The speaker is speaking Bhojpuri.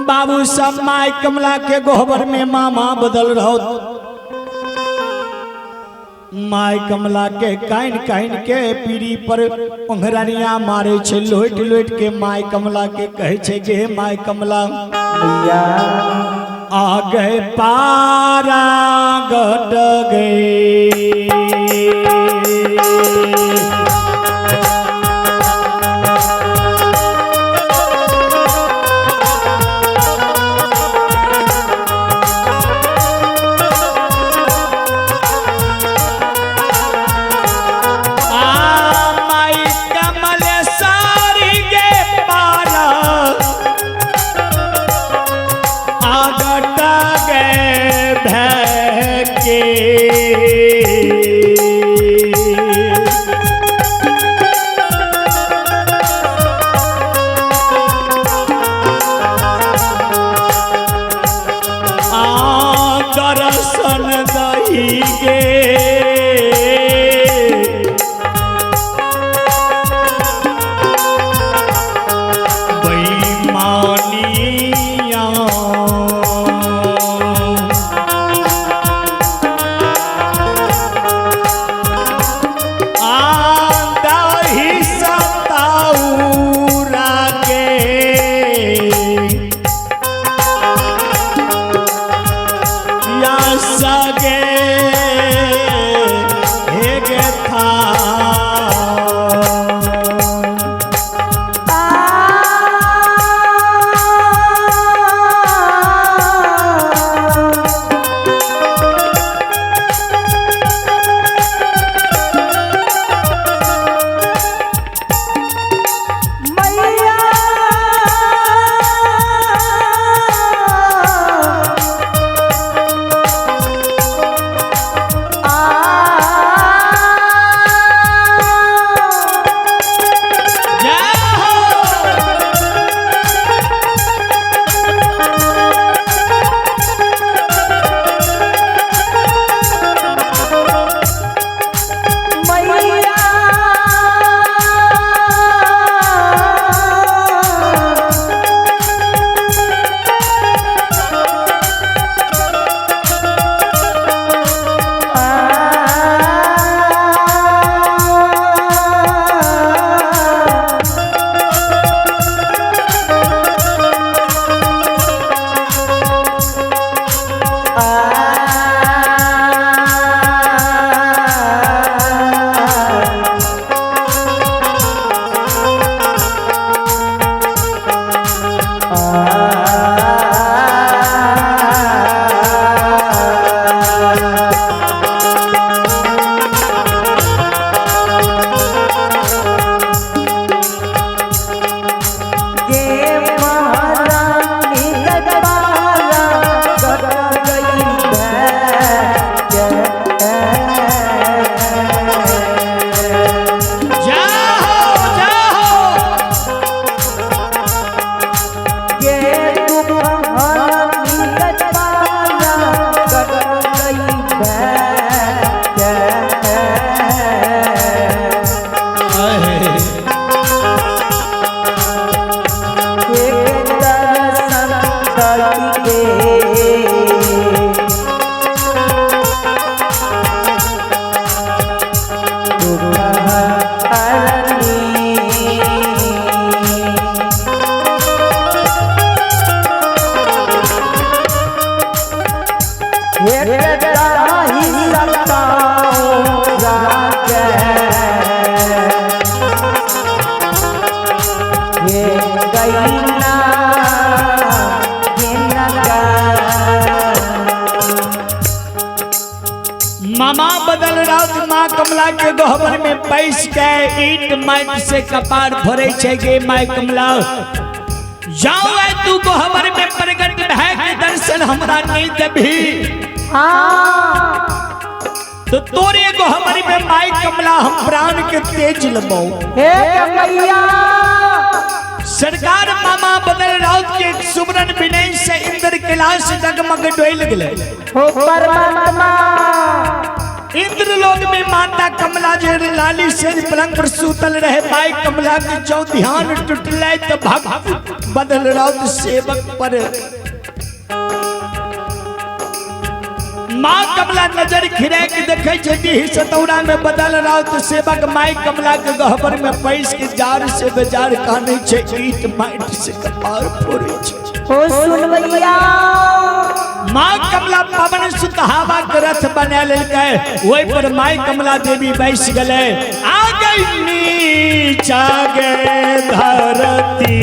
बाबू सब माई कमला के गोबर में मामा बदल रहो। माई कमला के काइन काइन के पीढ़ी पर पंघरनिया मारे छे लोट लोट के माई कमला के कहे छे गे माई कमला आ गए पारा गट गए। दर्शन दही गे बेईमानिया दही सताऊरा गे सगे हेगे था मामा बदल राउत माँ कमला के गोबर में पैस के ईट माटी से कपार भरे छे गे माई कमला जाओ तू गोबर में प्रगट है के दर्शन हमरा नहीं देबी। तो तोरे गोबर में माई कमला हम प्राण के तेज लबो हे मैया। सरकार मामा बदल राउत के सुमरन विनय से इंद्र कैलाश जगमग डोल गेले। हो परमात्मा इंद्रलोक में माता कमला जे लाली से पलंग पर सूतल रहे, माई कमला के जो ध्यान टूटले तो भक्त बदल राउत सेवक पर माँ कमला नजर खिरे के देखे छठी सतौरा में बदल राउत सेवक माई कमला के गहबर में पैस के जार से बेजार काने छे, ईट माइट से कपार फोड़े छे। ओ सुन भैया माँ कमला पवन सुत हवा के रथ बना लेलकै, वही पर माई कमला देवी बैस गले। आ गई नीचा गे धरती